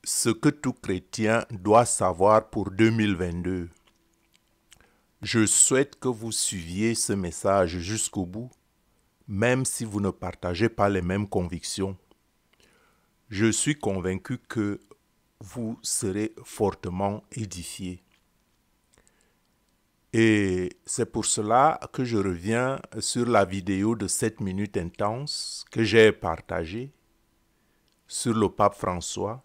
Ce que tout chrétien doit savoir pour 2022. Je souhaite que vous suiviez ce message jusqu'au bout, même si vous ne partagez pas les mêmes convictions. Je suis convaincu que vous serez fortement édifiés. Et c'est pour cela que je reviens sur la vidéo de 7 minutes intenses que j'ai partagée sur le pape François.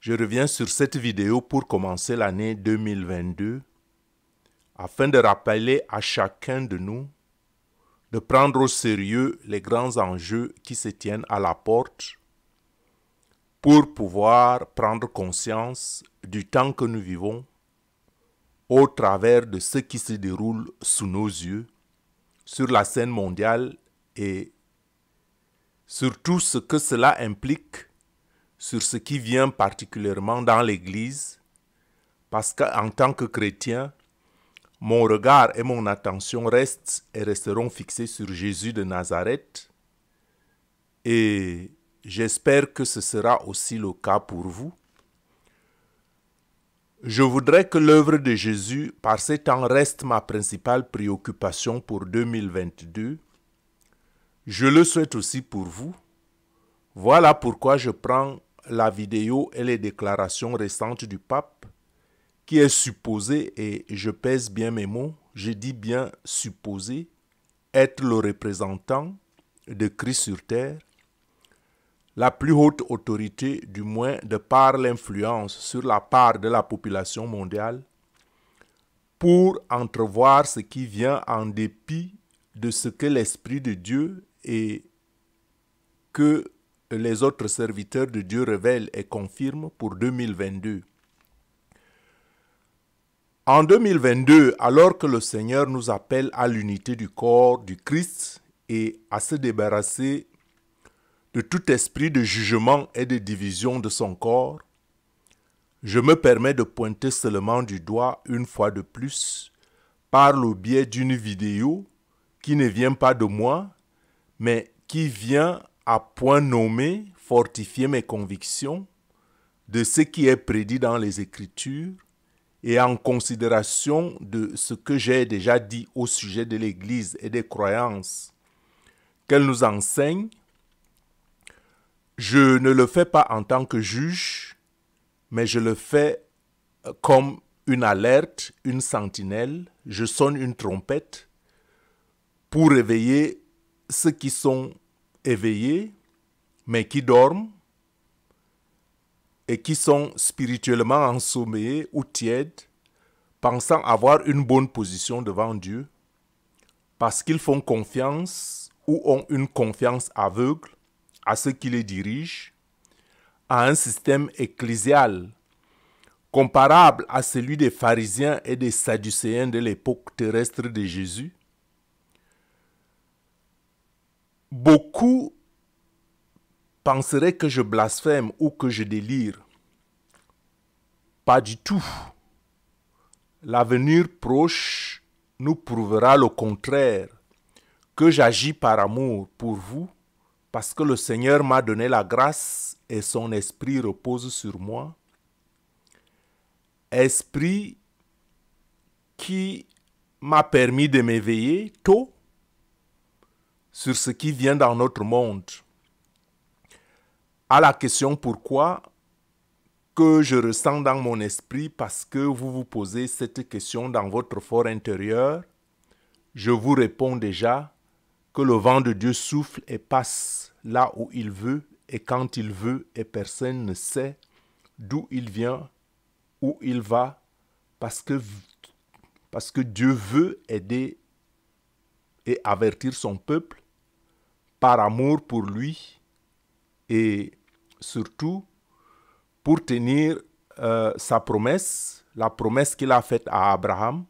Je reviens sur cette vidéo pour commencer l'année 2022 afin de rappeler à chacun de nous de prendre au sérieux les grands enjeux qui se tiennent à la porte pour pouvoir prendre conscience du temps que nous vivons au travers de ce qui se déroule sous nos yeux sur la scène mondiale et surtout ce que cela implique sur ce qui vient particulièrement dans l'Église, parce qu'en tant que chrétien, mon regard et mon attention restent et resteront fixés sur Jésus de Nazareth, et j'espère que ce sera aussi le cas pour vous. Je voudrais que l'œuvre de Jésus, par ces temps, reste ma principale préoccupation pour 2022. Je le souhaite aussi pour vous. Voilà pourquoi je prends la vidéo et les déclarations récentes du pape, qui est supposé, et je pèse bien mes mots, je dis bien supposé, être le représentant de Christ sur terre, la plus haute autorité, du moins de par l'influence sur la part de la population mondiale, pour entrevoir ce qui vient en dépit de ce que l'Esprit de Dieu et que les autres serviteurs de Dieu révèlent et confirment pour 2022. En 2022, alors que le Seigneur nous appelle à l'unité du corps du Christ et à se débarrasser de tout esprit de jugement et de division de son corps, je me permets de pointer seulement du doigt une fois de plus, par le biais d'une vidéo qui ne vient pas de moi, mais qui vient à point nommé fortifier mes convictions de ce qui est prédit dans les Écritures et en considération de ce que j'ai déjà dit au sujet de l'Église et des croyances qu'elle nous enseigne. Je ne le fais pas en tant que juge, mais je le fais comme une alerte, une sentinelle. Je sonne une trompette pour réveiller ceux qui sont éveillés, mais qui dorment et qui sont spirituellement ensommeillés ou tièdes, pensant avoir une bonne position devant Dieu, parce qu'ils font confiance ou ont une confiance aveugle à ceux qui les dirigent, à un système ecclésial comparable à celui des pharisiens et des sadducéens de l'époque terrestre de Jésus. Beaucoup penseraient que je blasphème ou que je délire. Pas du tout. L'avenir proche nous prouvera le contraire, que j'agis par amour pour vous, parce que le Seigneur m'a donné la grâce et son esprit repose sur moi. Esprit qui m'a permis de m'éveiller tôt sur ce qui vient dans notre monde. À la question pourquoi, que je ressens dans mon esprit parce que vous vous posez cette question dans votre fort intérieur, je vous réponds déjà que le vent de Dieu souffle et passe là où il veut et quand il veut et personne ne sait d'où il vient, où il va, parce que Dieu veut aider et avertir son peuple par amour pour lui et surtout pour tenir sa promesse, la promesse qu'il a faite à Abraham.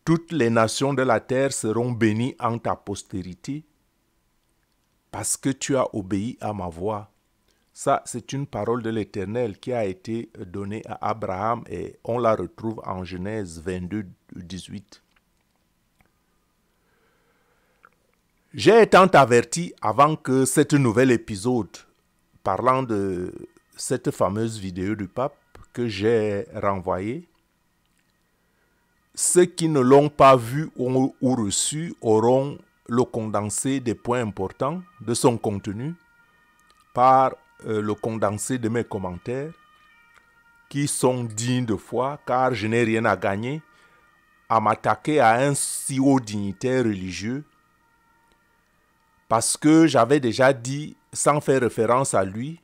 Toutes les nations de la terre seront bénies en ta postérité parce que tu as obéi à ma voix. Ça, c'est une parole de l'Éternel qui a été donnée à Abraham et on la retrouve en Genèse 22, 18. J'ai été averti avant que cet nouvel épisode parlant de cette fameuse vidéo du pape que j'ai renvoyée. Ceux qui ne l'ont pas vu ou reçu auront le condensé des points importants de son contenu par le condensé de mes commentaires qui sont dignes de foi, car je n'ai rien à gagner à m'attaquer à un si haut dignitaire religieux, parce que j'avais déjà dit, sans faire référence à lui,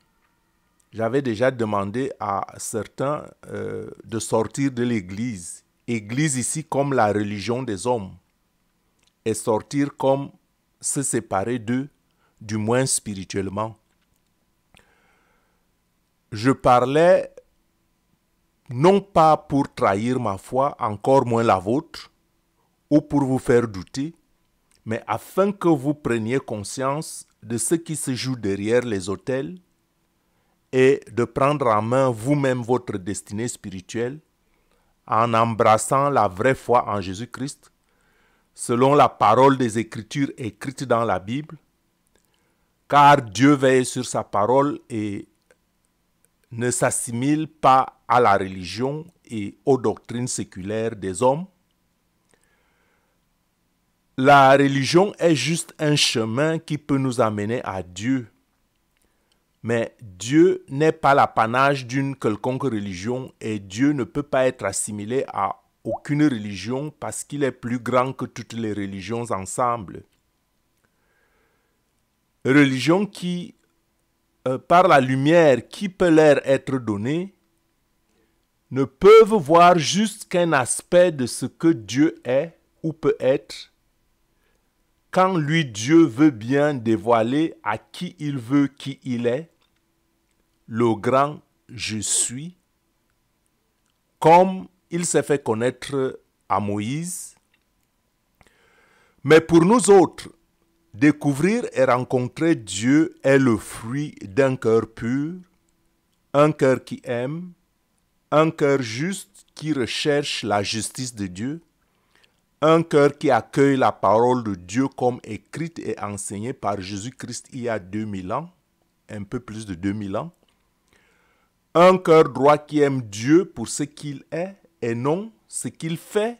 j'avais déjà demandé à certains de sortir de l'Église. Église ici comme la religion des hommes, et sortir comme se séparer d'eux, du moins spirituellement. Je parlais non pas pour trahir ma foi, encore moins la vôtre, ou pour vous faire douter, mais afin que vous preniez conscience de ce qui se joue derrière les autels et de prendre en main vous-même votre destinée spirituelle en embrassant la vraie foi en Jésus-Christ, selon la parole des Écritures écrites dans la Bible, car Dieu veille sur sa parole et ne s'assimile pas à la religion et aux doctrines séculaires des hommes. La religion est juste un chemin qui peut nous amener à Dieu. Mais Dieu n'est pas l'apanage d'une quelconque religion et Dieu ne peut pas être assimilé à aucune religion parce qu'il est plus grand que toutes les religions ensemble. Religion qui, par la lumière qui peut leur être donnée, ne peuvent voir juste qu'un aspect de ce que Dieu est ou peut être, quand lui, Dieu, veut bien dévoiler à qui il veut qui il est, le grand je suis, comme il s'est fait connaître à Moïse. Mais pour nous autres, découvrir et rencontrer Dieu est le fruit d'un cœur pur, un cœur qui aime, un cœur juste qui recherche la justice de Dieu, un cœur qui accueille la parole de Dieu comme écrite et enseignée par Jésus-Christ il y a 2000 ans, un peu plus de 2000 ans. Un cœur droit qui aime Dieu pour ce qu'il est et non ce qu'il fait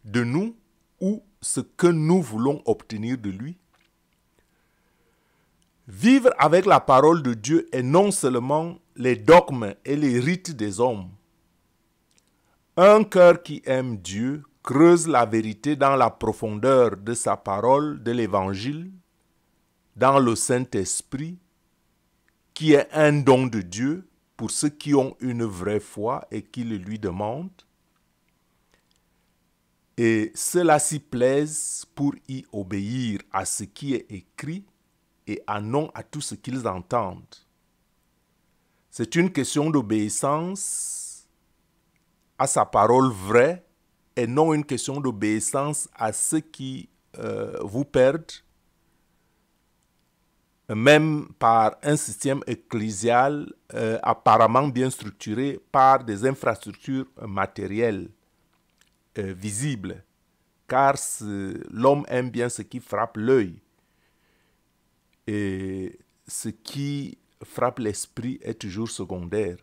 de nous ou ce que nous voulons obtenir de lui. Vivre avec la parole de Dieu et non seulement les dogmes et les rites des hommes. Un cœur qui aime Dieu creuse la vérité dans la profondeur de sa parole, de l'Évangile, dans le Saint-Esprit, qui est un don de Dieu pour ceux qui ont une vraie foi et qui le lui demandent. Et ceux-là s'y plaisent pour y obéir à ce qui est écrit et à non à tout ce qu'ils entendent. C'est une question d'obéissance à sa parole vraie et non une question d'obéissance à ceux qui vous perdent, même par un système ecclésial apparemment bien structuré par des infrastructures matérielles visibles, car l'homme aime bien ce qui frappe l'œil. Et ce qui frappe l'esprit est toujours secondaire.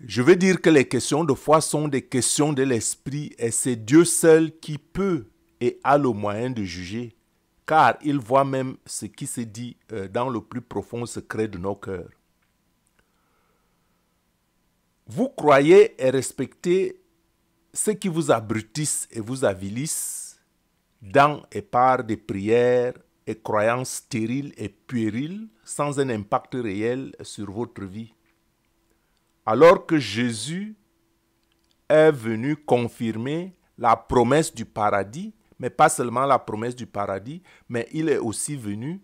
Je veux dire que les questions de foi sont des questions de l'esprit et c'est Dieu seul qui peut et a le moyen de juger, car il voit même ce qui se dit dans le plus profond secret de nos cœurs. Vous croyez et respectez ceux qui vous abrutissent et vous avilissent dans et par des prières et croyances stériles et puériles sans un impact réel sur votre vie. Alors que Jésus est venu confirmer la promesse du paradis, mais pas seulement la promesse du paradis, mais il est aussi venu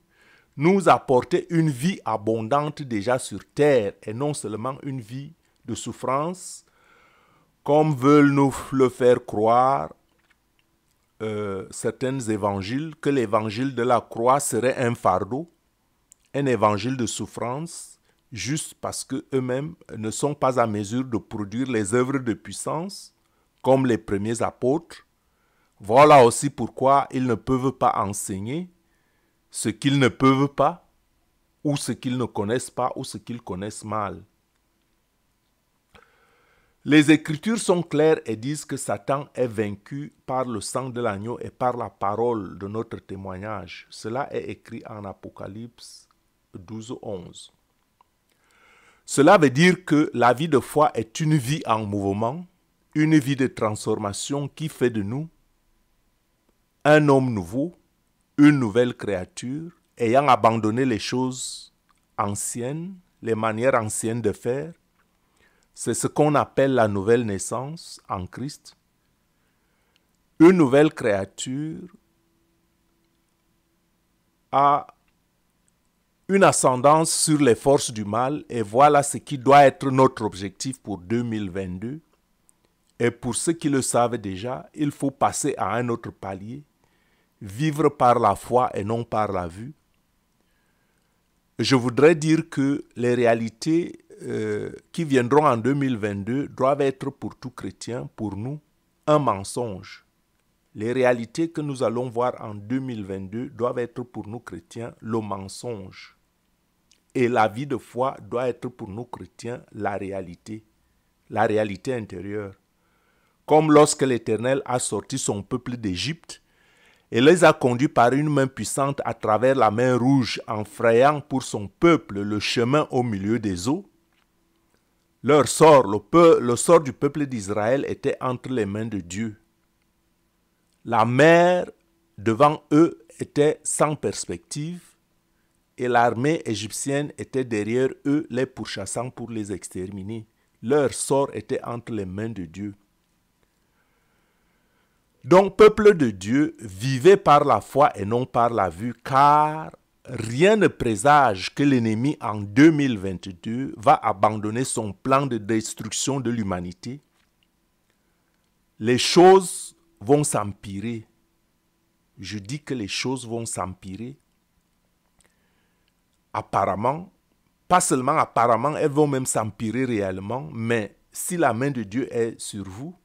nous apporter une vie abondante déjà sur terre et non seulement une vie de souffrance, comme veulent nous le faire croire certains évangiles, que l'évangile de la croix serait un fardeau, un évangile de souffrance, juste parce qu'eux-mêmes ne sont pas à mesure de produire les œuvres de puissance, comme les premiers apôtres. Voilà aussi pourquoi ils ne peuvent pas enseigner ce qu'ils ne peuvent pas, ou ce qu'ils ne connaissent pas, ou ce qu'ils connaissent mal. Les Écritures sont claires et disent que Satan est vaincu par le sang de l'agneau et par la parole de notre témoignage. Cela est écrit en Apocalypse 12:11. Cela veut dire que la vie de foi est une vie en mouvement, une vie de transformation qui fait de nous un homme nouveau, une nouvelle créature, ayant abandonné les choses anciennes, les manières anciennes de faire. C'est ce qu'on appelle la nouvelle naissance en Christ. Une nouvelle créature a une ascendance sur les forces du mal et voilà ce qui doit être notre objectif pour 2022. Et pour ceux qui le savent déjà, il faut passer à un autre palier, vivre par la foi et non par la vue. Je voudrais dire que les réalités qui viendront en 2022 doivent être pour tout chrétien, pour nous, un mensonge. Les réalités que nous allons voir en 2022 doivent être pour nous chrétiens le mensonge. Et la vie de foi doit être pour nous chrétiens la réalité intérieure. Comme lorsque l'Éternel a sorti son peuple d'Égypte et les a conduits par une main puissante à travers la mer Rouge en frayant pour son peuple le chemin au milieu des eaux. Leur sort, le sort du peuple d'Israël était entre les mains de Dieu. La mer devant eux était sans perspective et l'armée égyptienne était derrière eux les pourchassant pour les exterminer. Leur sort était entre les mains de Dieu. Donc, peuple de Dieu, vivez par la foi et non par la vue, car rien ne présage que l'ennemi en 2022 va abandonner son plan de destruction de l'humanité. Les choses vont s'empirer. Je dis que les choses vont s'empirer. Apparemment, pas seulement apparemment, elles vont même s'empirer réellement, mais si la main de Dieu est sur vous,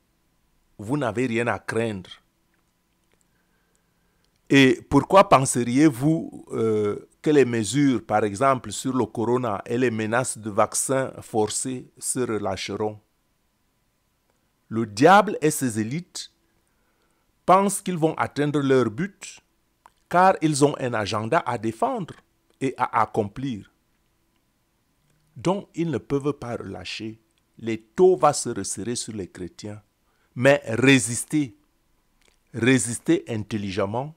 vous n'avez rien à craindre. Et pourquoi penseriez-vous que les mesures, par exemple, sur le corona et les menaces de vaccins forcés se relâcheront? Le diable et ses élites pensent qu'ils vont atteindre leur but car ils ont un agenda à défendre et à accomplir. Donc, ils ne peuvent pas relâcher. Les taux vont se resserrer sur les chrétiens. Mais résistez. Résistez intelligemment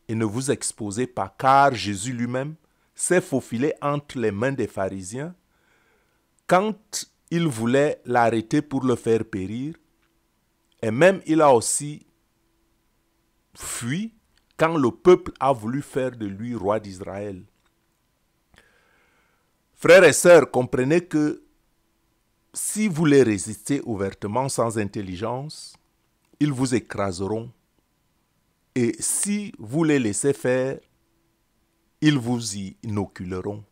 et ne vous exposez pas, car Jésus lui-même s'est faufilé entre les mains des pharisiens quand il voulait l'arrêter pour le faire périr, et même il a aussi fui quand le peuple a voulu faire de lui roi d'Israël. Frères et sœurs, comprenez que si vous les résistez ouvertement sans intelligence, ils vous écraseront. Et si vous les laissez faire, ils vous inoculeront.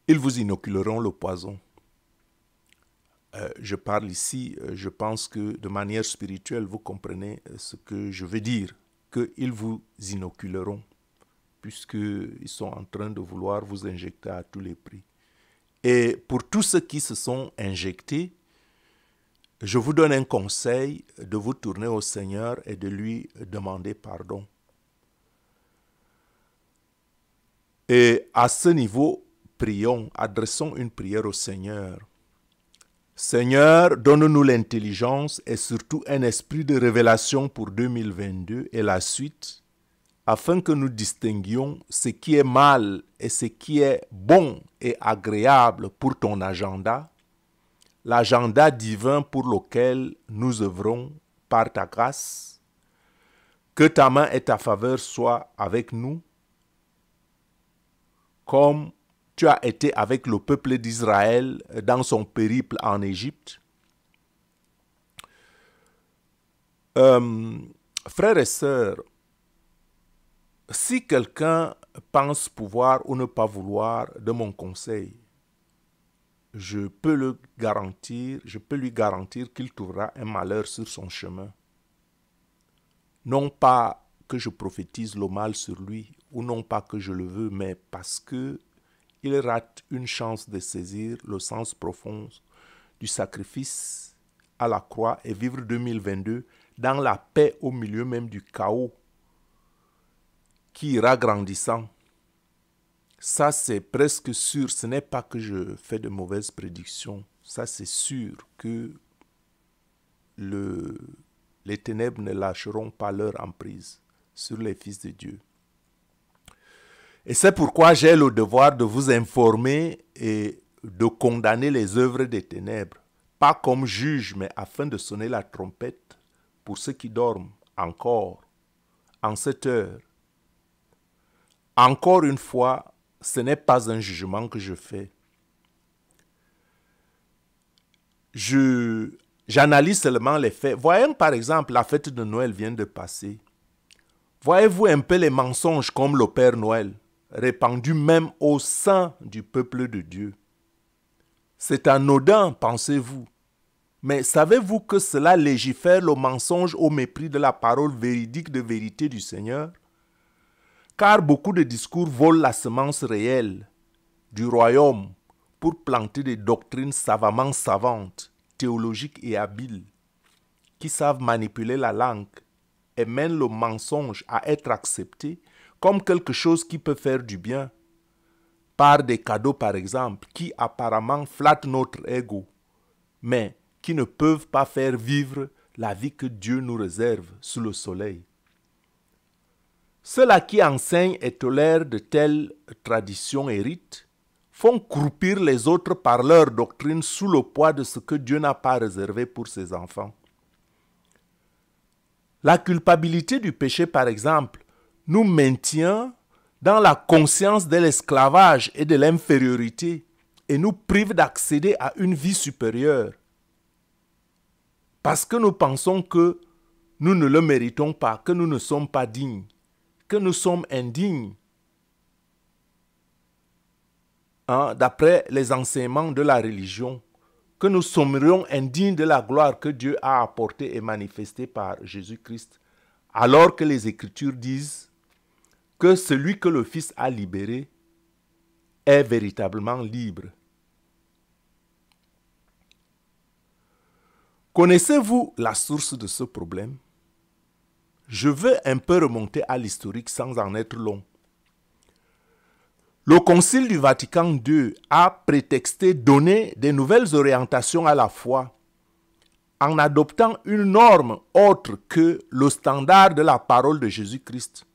Ils vous inoculeront le poison. Je parle ici, je pense que de manière spirituelle, vous comprenez ce que je veux dire, qu'ils vous inoculeront, puisqu'ils sont en train de vouloir vous injecter à tous les prix. Et pour tous ceux qui se sont injectés, je vous donne un conseil de vous tourner au Seigneur et de lui demander pardon. Et à ce niveau, prions, adressons une prière au Seigneur. Seigneur, donne-nous l'intelligence et surtout un esprit de révélation pour 2022 et la suite, afin que nous distinguions ce qui est mal et ce qui est bon et agréable pour ton agenda, l'agenda divin pour lequel nous œuvrons par ta grâce. Que ta main et ta faveur soient avec nous, comme tu as été avec le peuple d'Israël dans son périple en Égypte. Frères et sœurs, si quelqu'un pense pouvoir ou ne pas vouloir de mon conseil, je peux lui garantir qu'il trouvera un malheur sur son chemin. Non pas que je prophétise le mal sur lui. ou non pas que je le veux, mais parce que il rate une chance de saisir le sens profond du sacrifice à la croix et vivre 2022 dans la paix au milieu même du chaos qui ira grandissant. Ça, c'est presque sûr. Ce n'est pas que je fais de mauvaises prédictions. Ça, c'est sûr que les ténèbres ne lâcheront pas leur emprise sur les fils de Dieu. Et c'est pourquoi j'ai le devoir de vous informer et de condamner les œuvres des ténèbres, pas comme juge, mais afin de sonner la trompette pour ceux qui dorment encore en cette heure. Encore une fois, ce n'est pas un jugement que je fais. J'analyse seulement les faits. Voyons par exemple, la fête de Noël vient de passer. Voyez-vous un peu les mensonges comme le Père Noël, répandus même au sein du peuple de Dieu. C'est anodin, pensez-vous. Mais savez-vous que cela légifère le mensonge au mépris de la parole véridique de vérité du Seigneur? Car beaucoup de discours volent la semence réelle du royaume pour planter des doctrines savamment savantes, théologiques et habiles, qui savent manipuler la langue et mènent le mensonge à être accepté comme quelque chose qui peut faire du bien, par des cadeaux par exemple, qui apparemment flattent notre ego, mais qui ne peuvent pas faire vivre la vie que Dieu nous réserve sous le soleil. Ceux-là qui enseignent et tolèrent de telles traditions et rites font croupir les autres par leur doctrine sous le poids de ce que Dieu n'a pas réservé pour ses enfants. La culpabilité du péché, par exemple, nous maintient dans la conscience de l'esclavage et de l'infériorité et nous prive d'accéder à une vie supérieure. Parce que nous pensons que nous ne le méritons pas, que nous ne sommes pas dignes, que nous sommes indignes. D'après les enseignements de la religion, que nous serions indignes de la gloire que Dieu a apportée et manifestée par Jésus-Christ, alors que les Écritures disent que celui que le Fils a libéré est véritablement libre. Connaissez-vous la source de ce problème? Je veux un peu remonter à l'historique sans en être long. Le Concile du Vatican II a prétexté donner des nouvelles orientations à la foi en adoptant une norme autre que le standard de la parole de Jésus-Christ,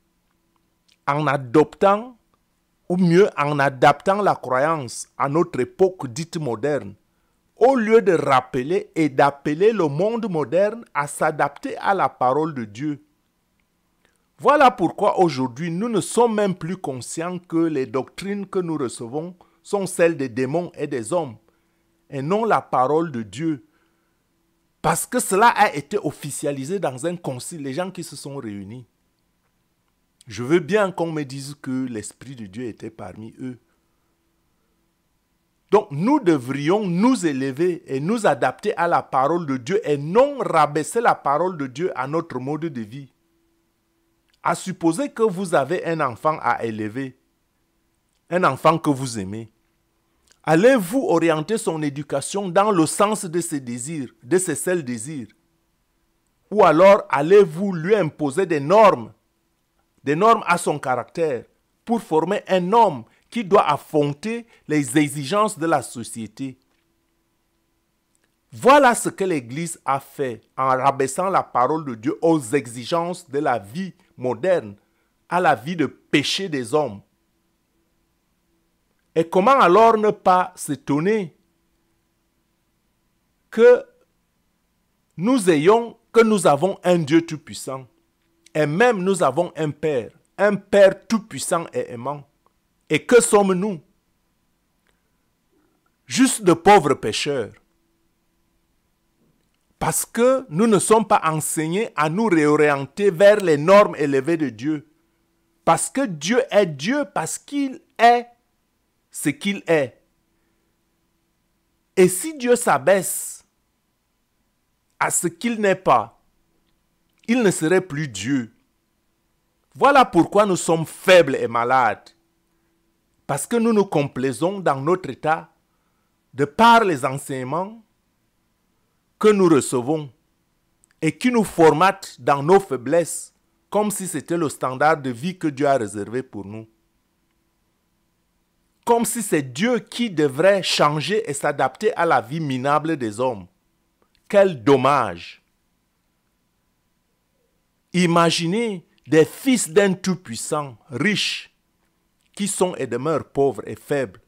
en adoptant, ou mieux en adaptant la croyance à notre époque dite moderne, au lieu de rappeler et d'appeler le monde moderne à s'adapter à la parole de Dieu. Voilà pourquoi aujourd'hui nous ne sommes même plus conscients que les doctrines que nous recevons sont celles des démons et des hommes, et non la parole de Dieu. Parce que cela a été officialisé dans un concile, les gens qui se sont réunis. Je veux bien qu'on me dise que l'Esprit de Dieu était parmi eux. Donc nous devrions nous élever et nous adapter à la parole de Dieu et non rabaisser la parole de Dieu à notre mode de vie. À supposer que vous avez un enfant à élever, un enfant que vous aimez, allez-vous orienter son éducation dans le sens de ses désirs, de ses seuls désirs? Ou alors allez-vous lui imposer des normes à son caractère pour former un homme qui doit affronter les exigences de la société? Voilà ce que l'Église a fait en rabaissant la parole de Dieu aux exigences de la vie moderne, à la vie de péché des hommes. Et comment alors ne pas s'étonner que nous avons un Dieu tout-puissant et même nous avons un Père tout-puissant et aimant. Et que sommes-nous? Juste de pauvres pécheurs. Parce que nous ne sommes pas enseignés à nous réorienter vers les normes élevées de Dieu. Parce que Dieu est Dieu, parce qu'il est ce qu'il est. Et si Dieu s'abaisse à ce qu'il n'est pas, il ne serait plus Dieu. Voilà pourquoi nous sommes faibles et malades. Parce que nous nous complaisons dans notre état de par les enseignements que nous recevons et qui nous formatent dans nos faiblesses comme si c'était le standard de vie que Dieu a réservé pour nous. Comme si c'est Dieu qui devrait changer et s'adapter à la vie minable des hommes. Quel dommage! Imaginez des fils d'un Tout-Puissant, riches, qui sont et demeurent pauvres et faibles.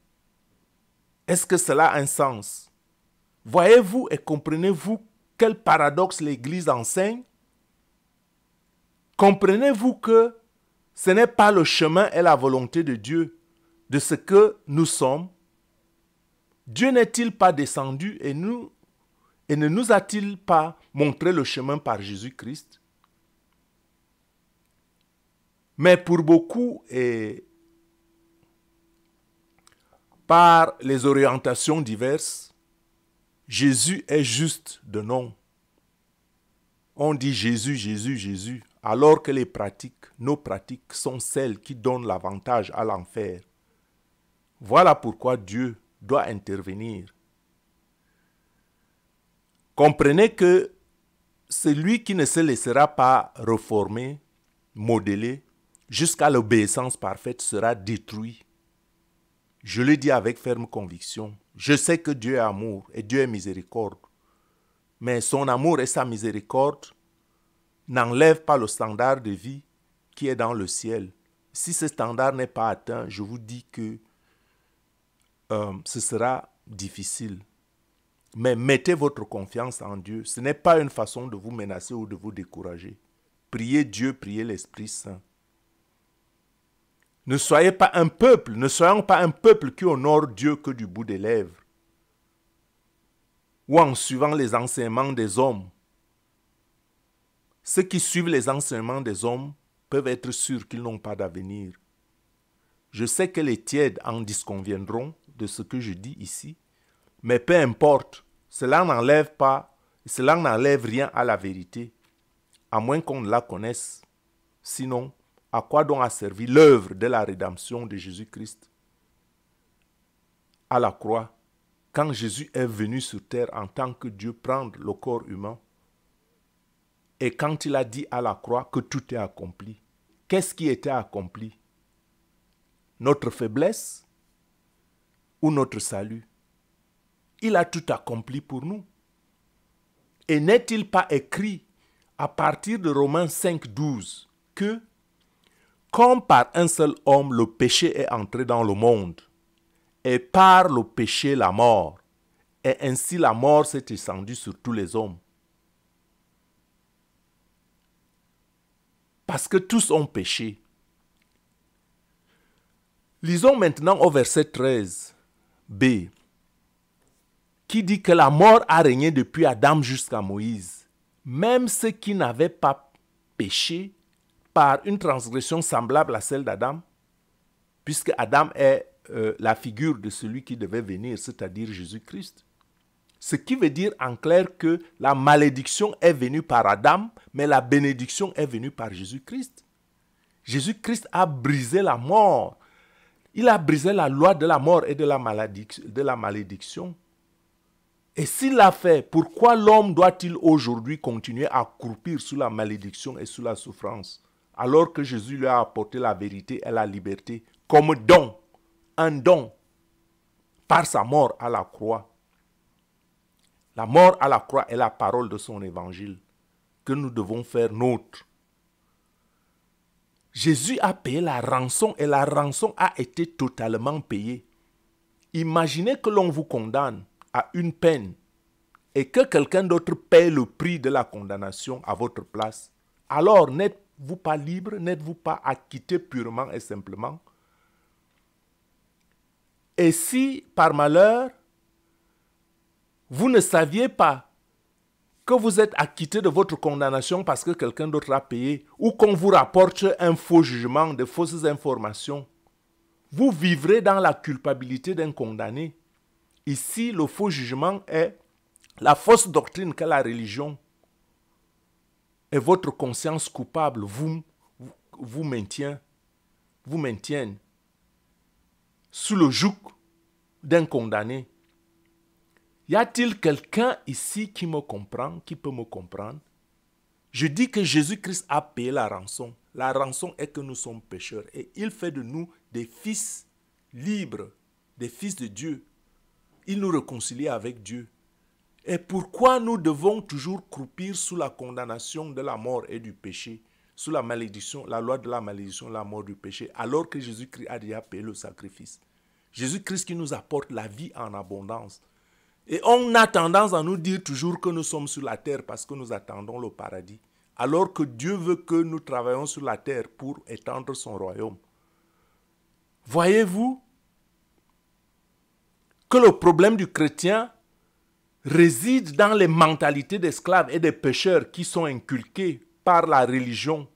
Est-ce que cela a un sens? Voyez-vous et comprenez-vous quel paradoxe l'Église enseigne? Comprenez-vous que ce n'est pas le chemin et la volonté de Dieu de ce que nous sommes? Dieu n'est-il pas descendu et ne nous a-t-il pas montré le chemin par Jésus-Christ? Mais pour beaucoup, et par les orientations diverses, Jésus est juste de nom. On dit Jésus, Jésus, Jésus, alors que nos pratiques sont celles qui donnent l'avantage à l'enfer. Voilà pourquoi Dieu doit intervenir. Comprenez que celui qui ne se laissera pas reformer, modeler, jusqu'à l'obéissance parfaite sera détruit. Je le dis avec ferme conviction. Je sais que Dieu est amour et Dieu est miséricorde. Mais son amour et sa miséricorde n'enlèvent pas le standard de vie qui est dans le ciel. Si ce standard n'est pas atteint, je vous dis que ce sera difficile. Mais mettez votre confiance en Dieu. Ce n'est pas une façon de vous menacer ou de vous décourager. Priez Dieu, priez l'Esprit Saint. Ne soyons pas un peuple qui honore Dieu que du bout des lèvres, ou en suivant les enseignements des hommes. Ceux qui suivent les enseignements des hommes peuvent être sûrs qu'ils n'ont pas d'avenir. Je sais que les tièdes en disconviendront de ce que je dis ici, mais peu importe, cela n'enlève rien à la vérité, à moins qu'on ne la connaisse. Sinon, à quoi donc a servi l'œuvre de la rédemption de Jésus-Christ à la croix, quand Jésus est venu sur terre en tant que Dieu prendre le corps humain, et quand il a dit à la croix que tout est accompli? Qu'est-ce qui était accompli? Notre faiblesse ou notre salut? Il a tout accompli pour nous. Et n'est-il pas écrit à partir de Romains 5, 12 que comme par un seul homme le péché est entré dans le monde, et par le péché la mort, et ainsi la mort s'est étendue sur tous les hommes. Parce que tous ont péché. Lisons maintenant au verset 13b, qui dit que la mort a régné depuis Adam jusqu'à Moïse. Même ceux qui n'avaient pas péché par une transgression semblable à celle d'Adam, puisque Adam est la figure de celui qui devait venir, c'est-à-dire Jésus-Christ. Ce qui veut dire en clair que la malédiction est venue par Adam, mais la bénédiction est venue par Jésus-Christ. Jésus-Christ a brisé la mort. Il a brisé la loi de la mort et de la malédiction. Et s'il l'a fait, pourquoi l'homme doit-il aujourd'hui continuer à croupir sous la malédiction et sous la souffrance, alors que Jésus lui a apporté la vérité et la liberté comme don, un don, par sa mort à la croix? La mort à la croix est la parole de son évangile que nous devons faire nôtre. Jésus a payé la rançon et la rançon a été totalement payée. Imaginez que l'on vous condamne à une peine et que quelqu'un d'autre paye le prix de la condamnation à votre place. Alors n'êtes-vous pas libre, n'êtes-vous pas acquitté purement et simplement? Et si, par malheur, vous ne saviez pas que vous êtes acquitté de votre condamnation parce que quelqu'un d'autre a payé, ou qu'on vous rapporte un faux jugement, de fausses informations, vous vivrez dans la culpabilité d'un condamné. Ici, le faux jugement est la fausse doctrine qu'est la religion. Et votre conscience coupable vous maintiennent sous le joug d'un condamné. Y a-t-il quelqu'un ici qui me comprend, qui peut me comprendre? Je dis que Jésus-Christ a payé la rançon. La rançon est que nous sommes pécheurs et il fait de nous des fils libres, des fils de Dieu. Il nous réconcilie avec Dieu. Et pourquoi nous devons toujours croupir sous la condamnation de la mort et du péché, sous la malédiction, la loi de la malédiction, la mort du péché, alors que Jésus-Christ a déjà payé le sacrifice? Jésus-Christ qui nous apporte la vie en abondance. Et on a tendance à nous dire toujours que nous sommes sur la terre parce que nous attendons le paradis. Alors que Dieu veut que nous travaillions sur la terre pour étendre son royaume. Voyez-vous que le problème du chrétien réside dans les mentalités d'esclaves et des pécheurs qui sont inculquées par la religion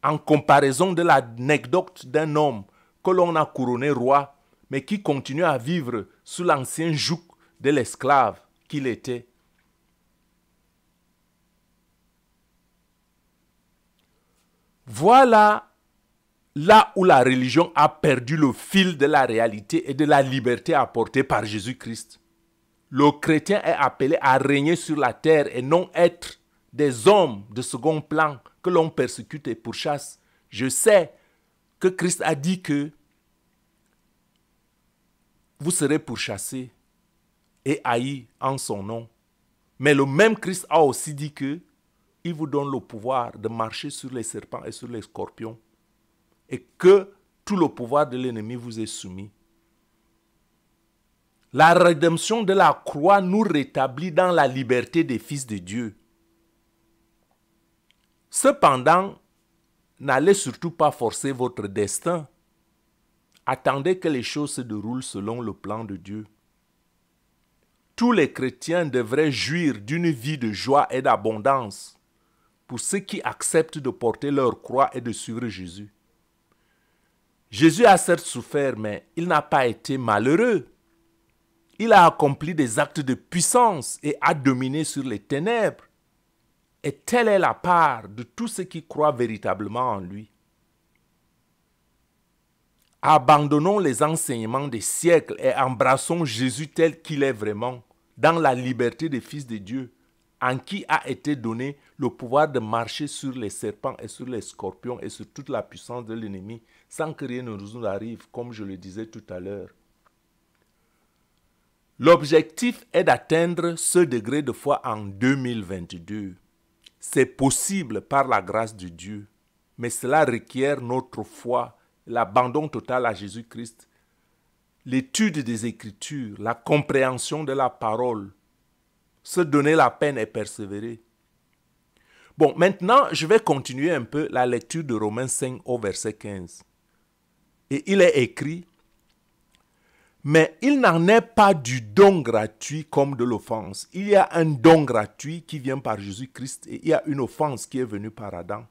en comparaison de l'anecdote d'un homme que l'on a couronné roi mais qui continue à vivre sous l'ancien joug de l'esclave qu'il était. Voilà là où la religion a perdu le fil de la réalité et de la liberté apportée par Jésus-Christ. Le chrétien est appelé à régner sur la terre et non être des hommes de second plan que l'on persécute et pourchasse. Je sais que Christ a dit que vous serez pourchassés et haïs en son nom. Mais le même Christ a aussi dit que il vous donne le pouvoir de marcher sur les serpents et sur les scorpions et que tout le pouvoir de l'ennemi vous est soumis. La rédemption de la croix nous rétablit dans la liberté des fils de Dieu. Cependant, n'allez surtout pas forcer votre destin. Attendez que les choses se déroulent selon le plan de Dieu. Tous les chrétiens devraient jouir d'une vie de joie et d'abondance pour ceux qui acceptent de porter leur croix et de suivre Jésus. Jésus a certes souffert, mais il n'a pas été malheureux. Il a accompli des actes de puissance et a dominé sur les ténèbres. Et telle est la part de tous ceux qui croient véritablement en lui. Abandonnons les enseignements des siècles et embrassons Jésus tel qu'il est vraiment, dans la liberté des fils de Dieu, en qui a été donné le pouvoir de marcher sur les serpents et sur les scorpions et sur toute la puissance de l'ennemi, sans que rien ne nous arrive, comme je le disais tout à l'heure. L'objectif est d'atteindre ce degré de foi en 2022. C'est possible par la grâce de Dieu, mais cela requiert notre foi, l'abandon total à Jésus-Christ, l'étude des Écritures, la compréhension de la parole, se donner la peine et persévérer. Bon, maintenant, je vais continuer un peu la lecture de Romains 5 au verset 15. Et il est écrit: « Mais il n'en est pas du don gratuit comme de l'offense. Il y a un don gratuit qui vient par Jésus-Christ et il y a une offense qui est venue par Adam.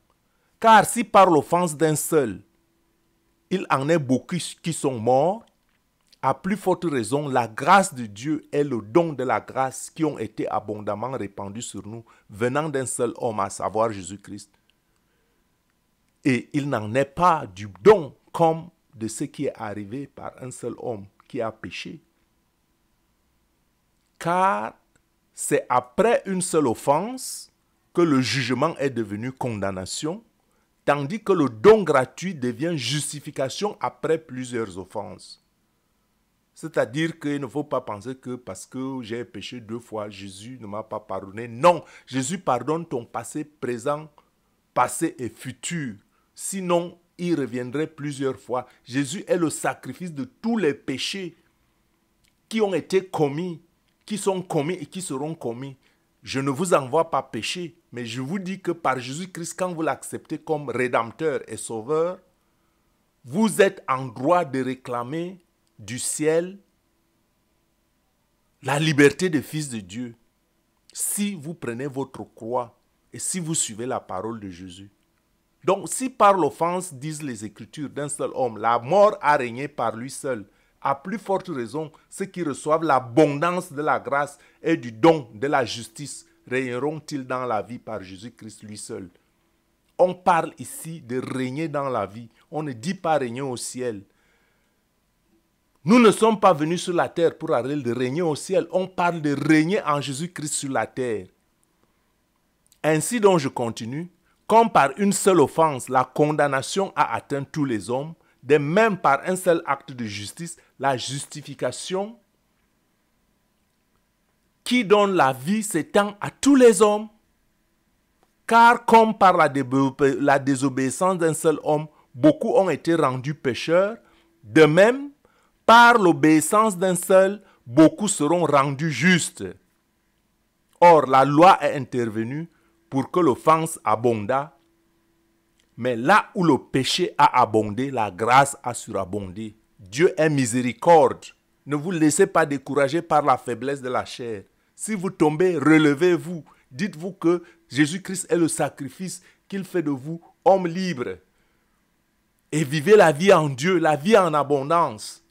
Car si par l'offense d'un seul, il en est beaucoup qui sont morts, à plus forte raison, la grâce de Dieu est le don de la grâce qui ont été abondamment répandus sur nous, venant d'un seul homme, à savoir Jésus-Christ. Et il n'en est pas du don comme de ce qui est arrivé par un seul homme qui a péché. Car c'est après une seule offense que le jugement est devenu condamnation, tandis que le don gratuit devient justification après plusieurs offenses. C'est-à-dire qu'il ne faut pas penser que parce que j'ai péché 2 fois, Jésus ne m'a pas pardonné. Non, Jésus pardonne ton passé, présent, passé et futur. Sinon, il reviendrait plusieurs fois. Jésus est le sacrifice de tous les péchés qui ont été commis, qui sont commis et qui seront commis. Je ne vous envoie pas pécher, mais je vous dis que par Jésus-Christ, quand vous l'acceptez comme Rédempteur et Sauveur, vous êtes en droit de réclamer du ciel la liberté des fils de Dieu si vous prenez votre croix et si vous suivez la parole de Jésus. Donc si par l'offense, disent les Écritures, d'un seul homme, la mort a régné par lui seul, à plus forte raison, ceux qui reçoivent l'abondance de la grâce et du don de la justice régneront-ils dans la vie par Jésus-Christ lui seul. On parle ici de régner dans la vie. On ne dit pas régner au ciel. Nous ne sommes pas venus sur la terre pour parler de régner au ciel. On parle de régner en Jésus-Christ sur la terre. Ainsi donc je continue. Comme par une seule offense, la condamnation a atteint tous les hommes, de même par un seul acte de justice, la justification qui donne la vie s'étend à tous les hommes. Car comme par la désobéissance d'un seul homme, beaucoup ont été rendus pécheurs, de même, par l'obéissance d'un seul, beaucoup seront rendus justes. Or, la loi est intervenue pour que l'offense abondât, mais là où le péché a abondé, la grâce a surabondé. Dieu est miséricorde. Ne vous laissez pas décourager par la faiblesse de la chair. Si vous tombez, relevez-vous. Dites-vous que Jésus-Christ est le sacrifice qu'il fait de vous, homme libre. Et vivez la vie en Dieu, la vie en abondance.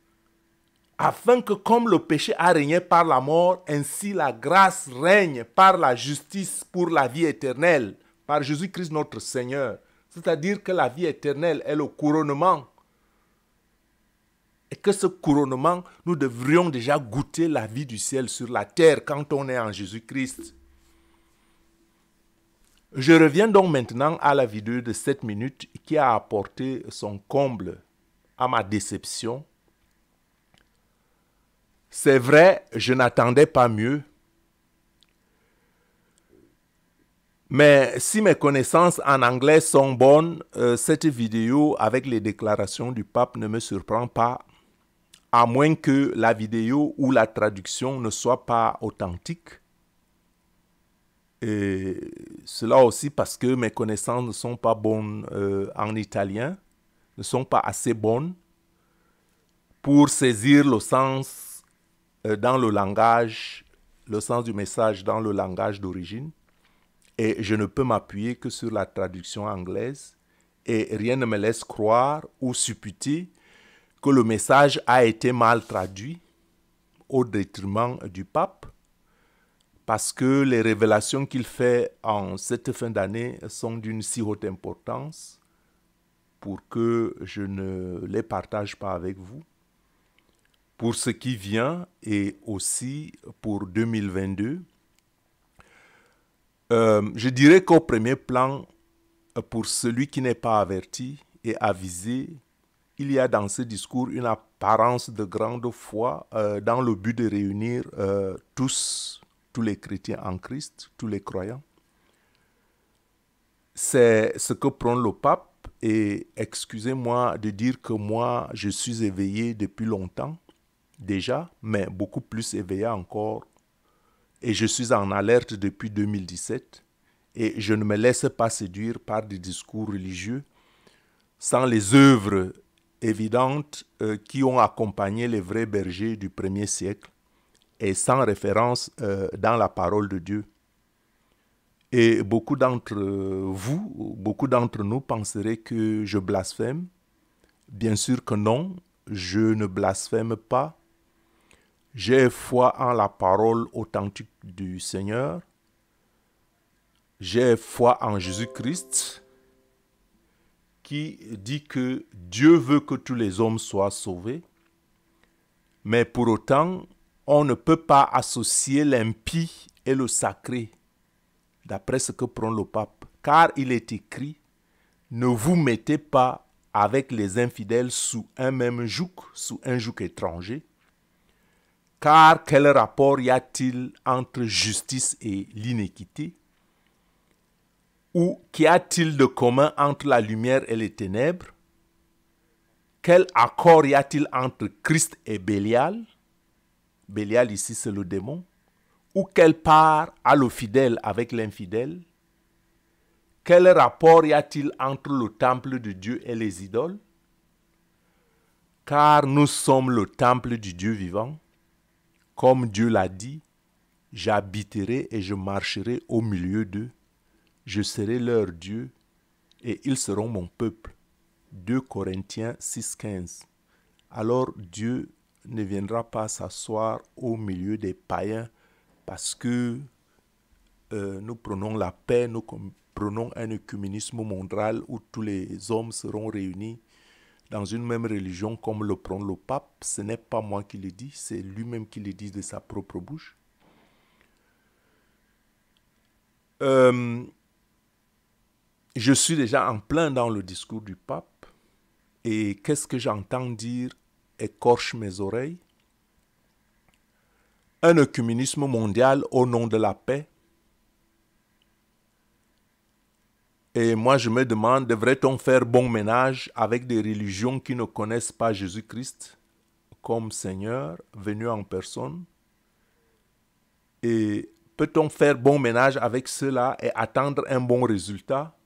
Afin que comme le péché a régné par la mort, ainsi la grâce règne par la justice pour la vie éternelle, par Jésus-Christ notre Seigneur. C'est-à-dire que la vie éternelle est le couronnement. Et que ce couronnement, nous devrions déjà goûter la vie du ciel sur la terre quand on est en Jésus-Christ. Je reviens donc maintenant à la vidéo de 7 minutes qui a apporté son comble à ma déception. C'est vrai, je n'attendais pas mieux. Mais si mes connaissances en anglais sont bonnes, cette vidéo avec les déclarations du pape ne me surprend pas, à moins que la vidéo ou la traduction ne soit pas authentique. Et cela aussi parce que mes connaissances ne sont pas bonnes en italien, ne sont pas assez bonnes pour saisir le sens dans le langage, le sens du message dans le langage d'origine. Et je ne peux m'appuyer que sur la traduction anglaise. Et rien ne me laisse croire ou supputer que le message a été mal traduit au détriment du pape. Parce que les révélations qu'il fait en cette fin d'année sont d'une si haute importance pour que je ne les partage pas avec vous. Pour ce qui vient et aussi pour 2022, je dirais qu'au premier plan, pour celui qui n'est pas averti et avisé, il y a dans ce discours une apparence de grande foi dans le but de réunir tous les chrétiens en Christ, tous les croyants. C'est ce que prône le pape et excusez-moi de dire que moi, je suis éveillé depuis longtemps déjà, mais beaucoup plus éveillé encore. Et je suis en alerte depuis 2017 et je ne me laisse pas séduire par des discours religieux sans les œuvres évidentes qui ont accompagné les vrais bergers du premier siècle et sans référence dans la parole de Dieu. Et beaucoup d'entre vous, beaucoup d'entre nous penseraient que je blasphème. Bien sûr que non, je ne blasphème pas. J'ai foi en la parole authentique du Seigneur. J'ai foi en Jésus-Christ qui dit que Dieu veut que tous les hommes soient sauvés. Mais pour autant, on ne peut pas associer l'impie et le sacré, d'après ce que prône le pape. Car il est écrit, ne vous mettez pas avec les infidèles sous un même joug, sous un joug étranger. Car quel rapport y a-t-il entre justice et l'iniquité? Ou qu'y a-t-il de commun entre la lumière et les ténèbres? Quel accord y a-t-il entre Christ et Bélial? Bélial ici c'est le démon. Ou quelle part a le fidèle avec l'infidèle? Quel rapport y a-t-il entre le temple de Dieu et les idoles? Car nous sommes le temple du Dieu vivant. Comme Dieu l'a dit, j'habiterai et je marcherai au milieu d'eux. Je serai leur Dieu et ils seront mon peuple. 2 Corinthiens 6,15. Alors Dieu ne viendra pas s'asseoir au milieu des païens parce que nous prenons la paix, nous prenons un œcuménisme mondial où tous les hommes seront réunis dans une même religion comme le prend le pape. Ce n'est pas moi qui le dis, c'est lui-même qui le dit de sa propre bouche. Je suis déjà en plein dans le discours du pape et qu'est-ce que j'entends dire écorche mes oreilles. Un œcuménisme mondial au nom de la paix. Et moi, je me demande, devrait-on faire bon ménage avec des religions qui ne connaissent pas Jésus-Christ comme Seigneur, venu en personne? Et peut-on faire bon ménage avec cela et attendre un bon résultat?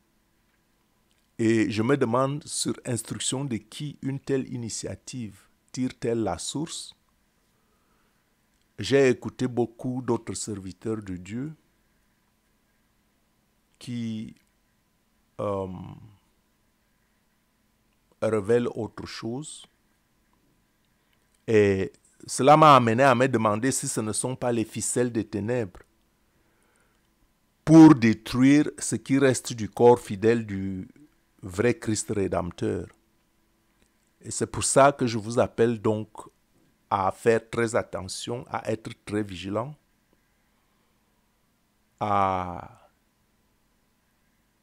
Et je me demande, sur instruction de qui une telle initiative tire-t-elle la source? J'ai écouté beaucoup d'autres serviteurs de Dieu qui révèlent autre chose. Et cela m'a amené à me demander si ce ne sont pas les ficelles des ténèbres pour détruire ce qui reste du corps fidèle du vrai Christ rédempteur. Et c'est pour ça que je vous appelle donc à faire très attention, à être très vigilant, à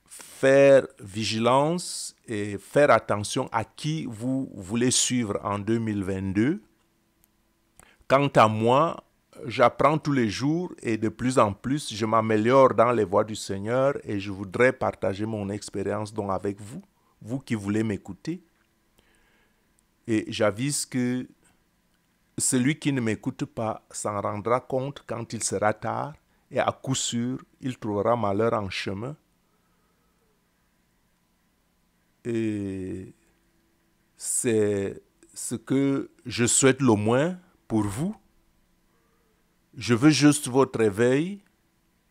faire vigilance et faire attention à qui vous voulez suivre en 2022. Quant à moi, j'apprends tous les jours et de plus en plus, je m'améliore dans les voies du Seigneur et je voudrais partager mon expérience donc avec vous, vous qui voulez m'écouter. Et j'avise que celui qui ne m'écoute pas s'en rendra compte quand il sera tard et à coup sûr, il trouvera malheur en chemin. Et c'est ce que je souhaite le moins pour vous. Je veux juste votre éveil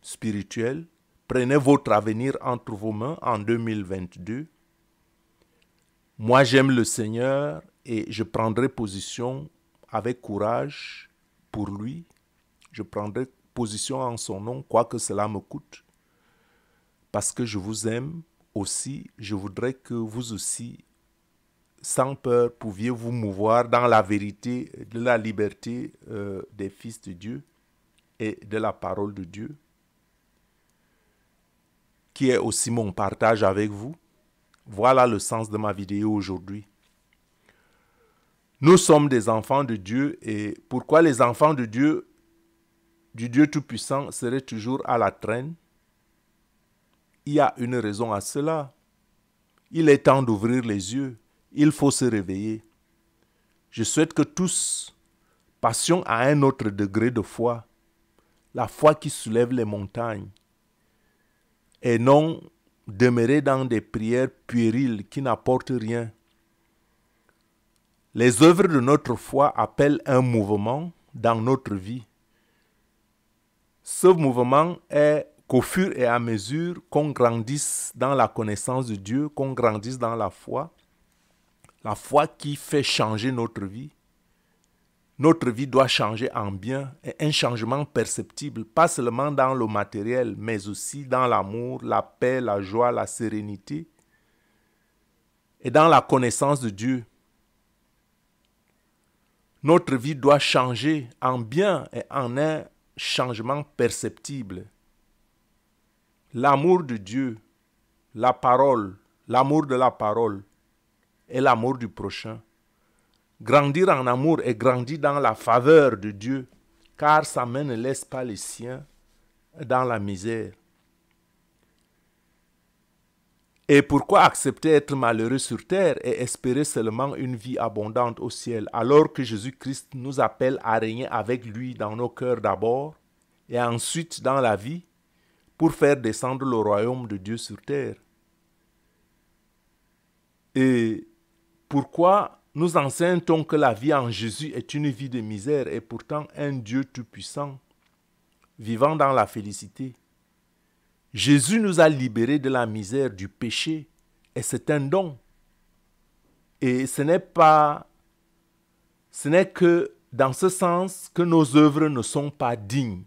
spirituel. Prenez votre avenir entre vos mains en 2022. Moi, j'aime le Seigneur et je prendrai position avec courage pour lui. Je prendrai position en son nom, quoi que cela me coûte. Parce que je vous aime aussi, je voudrais que vous aussi, sans peur, pouviez vous mouvoir dans la vérité de la liberté des fils de Dieu et de la parole de Dieu, qui est aussi mon partage avec vous. Voilà le sens de ma vidéo aujourd'hui. Nous sommes des enfants de Dieu et pourquoi les enfants de Dieu, du Dieu Tout-Puissant, seraient toujours à la traîne? Il y a une raison à cela. Il est temps d'ouvrir les yeux. Il faut se réveiller. Je souhaite que tous passions à un autre degré de foi, la foi qui soulève les montagnes, et non demeurer dans des prières puériles qui n'apportent rien. Les œuvres de notre foi appellent un mouvement dans notre vie. Ce mouvement est qu'au fur et à mesure qu'on grandisse dans la connaissance de Dieu, qu'on grandisse dans la foi qui fait changer notre vie doit changer en bien, et un changement perceptible, pas seulement dans le matériel, mais aussi dans l'amour, la paix, la joie, la sérénité et dans la connaissance de Dieu. Notre vie doit changer en bien et en un changement perceptible. L'amour de Dieu, la parole, l'amour de la parole et l'amour du prochain. Grandir en amour et grandir dans la faveur de Dieu, car sa main ne laisse pas les siens dans la misère. Et pourquoi accepter être malheureux sur terre et espérer seulement une vie abondante au ciel, alors que Jésus-Christ nous appelle à régner avec lui dans nos cœurs d'abord et ensuite dans la vie pour faire descendre le royaume de Dieu sur terre? Et pourquoi nous enseigne-t-on que la vie en Jésus est une vie de misère et pourtant un Dieu tout-puissant, vivant dans la félicité? Jésus nous a libérés de la misère, du péché, et c'est un don. Et ce n'est que dans ce sens que nos œuvres ne sont pas dignes.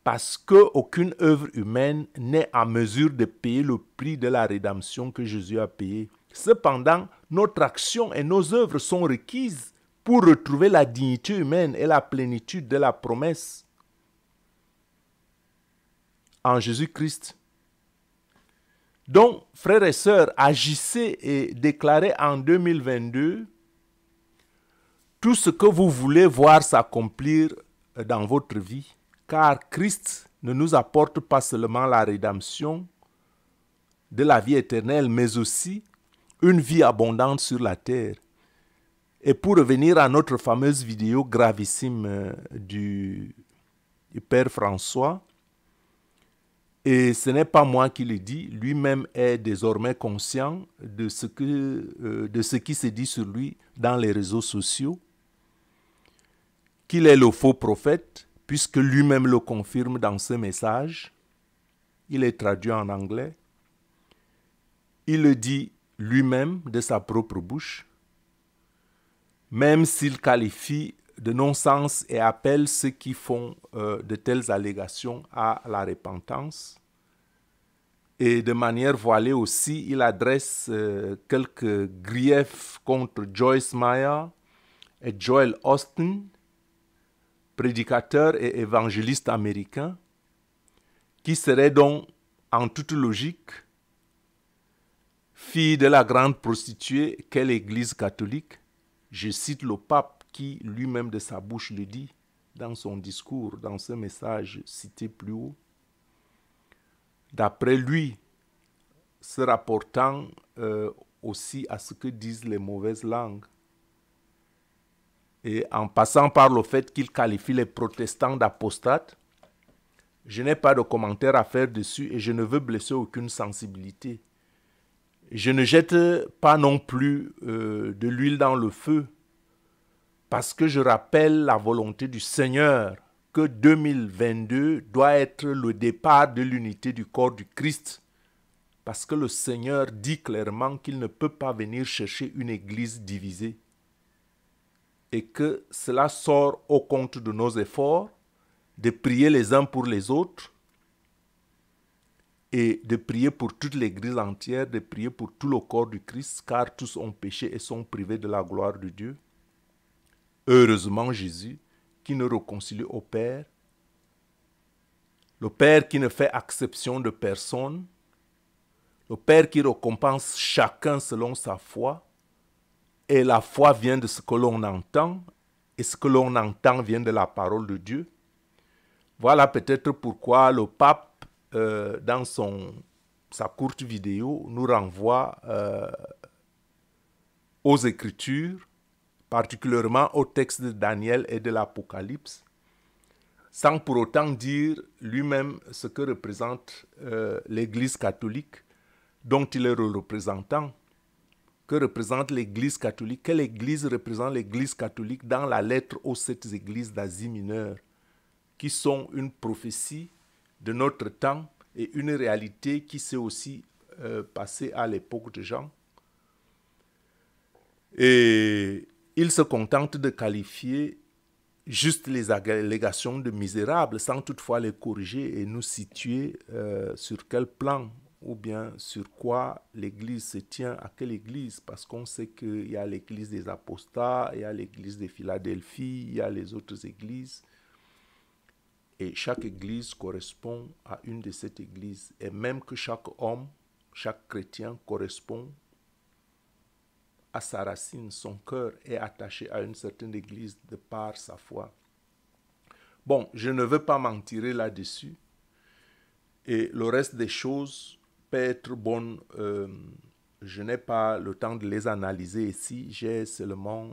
parce qu'aucune œuvre humaine n'est en mesure de payer le prix de la rédemption que Jésus a payé. Cependant, notre action et nos œuvres sont requises pour retrouver la dignité humaine et la plénitude de la promesse en Jésus-Christ. Donc, frères et sœurs, agissez et déclarez en 2022 tout ce que vous voulez voir s'accomplir dans votre vie, car Christ ne nous apporte pas seulement la rédemption de la vie éternelle, mais aussi une vie abondante sur la terre. Et pour revenir à notre fameuse vidéo gravissime du Père François, et ce n'est pas moi qui le dis, lui-même est désormais conscient de ce qui se dit sur lui dans les réseaux sociaux, qu'il est le faux prophète, puisque lui-même le confirme dans ce message. Il est traduit en anglais. Il le dit lui-même de sa propre bouche, même s'il qualifie de non-sens et appelle ceux qui font de telles allégations à la repentance. Et de manière voilée aussi, il adresse quelques griefs contre Joyce Meyer et Joel Osteen, prédicateurs et évangélistes américains, qui seraient donc, en toute logique, filles de la grande prostituée qu'est l'Église catholique. Je cite le pape qui lui-même de sa bouche le dit dans son discours, dans ce message cité plus haut. D'après lui, se rapportant aussi à ce que disent les mauvaises langues, et en passant par le fait qu'il qualifie les protestants d'apostates, je n'ai pas de commentaire à faire dessus et je ne veux blesser aucune sensibilité. Je ne jette pas non plus de l'huile dans le feu, parce que je rappelle la volonté du Seigneur que 2022 doit être le départ de l'unité du corps du Christ, parce que le Seigneur dit clairement qu'il ne peut pas venir chercher une église divisée et que cela sort au compte de nos efforts, de prier les uns pour les autres et de prier pour toute l'église entière, de prier pour tout le corps du Christ, car tous ont péché et sont privés de la gloire de Dieu. Heureusement Jésus, qui nous réconcilie au Père, le Père qui ne fait exception de personne, le Père qui récompense chacun selon sa foi, et la foi vient de ce que l'on entend, et ce que l'on entend vient de la parole de Dieu. Voilà peut-être pourquoi le pape, dans sa courte vidéo, nous renvoie aux Écritures, particulièrement au texte de Daniel et de l'Apocalypse, sans pour autant dire lui-même ce que représente l'Église catholique, dont il est le représentant. Que représente l'Église catholique? Quelle Église représente l'Église catholique dans la lettre aux 7 églises d'Asie mineure, qui sont une prophétie de notre temps et une réalité qui s'est aussi passée à l'époque de Jean. Et il se contente de qualifier juste les allégations de misérables sans toutefois les corriger et nous situer sur quel plan ou bien sur quoi l'Église se tient, à quelle Église, parce qu'on sait qu'il y a l'Église des apostats, il y a l'Église de Philadelphie, il y a les autres églises. Et chaque église correspond à une de ces églises. Et même que chaque homme, chaque chrétien correspond à sa racine, son cœur est attaché à une certaine église de par sa foi. Bon, je ne veux pas m'en tirer là-dessus. Et le reste des choses peut être bonnes. Je n'ai pas le temps de les analyser ici. J'ai seulement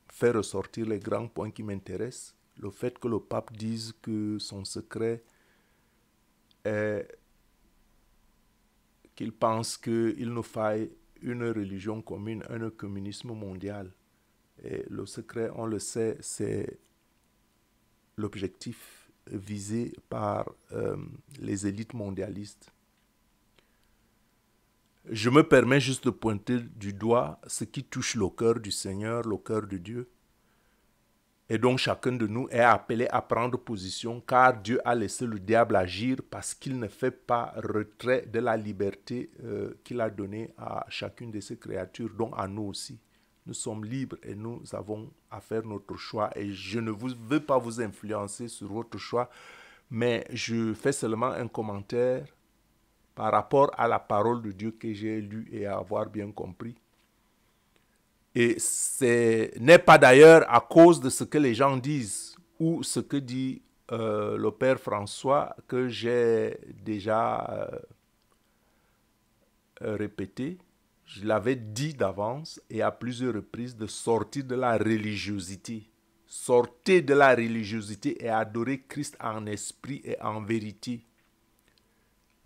fait ressortir les grands points qui m'intéressent. Le fait que le pape dise que son secret est qu'il pense qu'il nous faille une religion commune, un communisme mondial. Et le secret, on le sait, c'est l'objectif visé par les élites mondialistes. Je me permets juste de pointer du doigt ce qui touche le cœur du Seigneur, le cœur de Dieu. Et donc chacun de nous est appelé à prendre position car Dieu a laissé le diable agir parce qu'il ne fait pas retrait de la liberté qu'il a donnée à chacune de ses créatures, donc à nous aussi. Nous sommes libres et nous avons à faire notre choix. Et je ne veux pas vous influencer sur votre choix, mais je fais seulement un commentaire par rapport à la parole de Dieu que j'ai lue et à avoir bien compris. Et ce n'est pas d'ailleurs à cause de ce que les gens disent ou ce que dit le Père François que j'ai déjà répété. Je l'avais dit d'avance et à plusieurs reprises de sortir de la religiosité. Sortez de la religiosité et adorez Christ en esprit et en vérité.